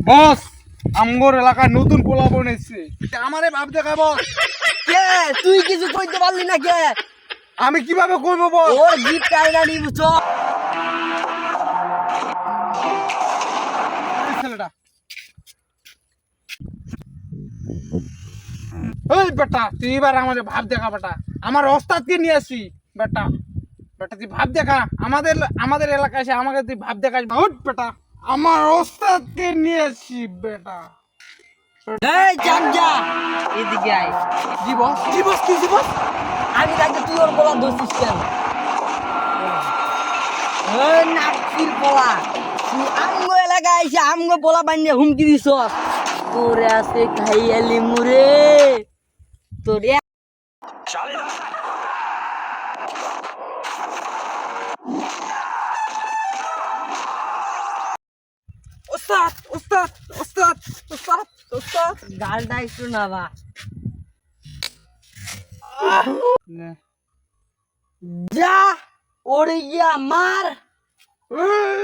বস, আমগর এলাকায় নতুন পোলাপন এসছে, আমারে ভাব দেখা বস। কে তুই কিছু কইতে পারলি না কে? আমি কিভাবে করবো বস? ওর জিপ কাইনা নি বুঝছো? এই ছেলেটা, এই বেটা তুই এবার আমাদের ভাব দেখা বেটা। আমার ওস্তাদকে নিয়ে আসি বেটা। বেটা তুই ভাব দেখা, আমাদের আমাদের এলাকায় এসে আমাকে তুই ভাব দেখাস। উঠ বেটা, আমার ওস্তাদকে নিয়ে আসি বেটা। এই চাকজা এদিকে আয়। জি বস, জি বস, কি জি বস? আমি থাকতে তুই ওর বলা ধরছিস কেন? ওই নাকির পোলা, তুই আমগো এলাকায় এসে আমগো পোলা বানিয়ে হুমকি দিছ। তোরে আছে খাইয়ালি মুরে তোরে। ওস্তাদ, ওস্তাদ, ওস্তাদ, ওস্তাদ, ওস্তাদ। গালটা একটু নাবা। যা ওরে গিয়া মার। এই,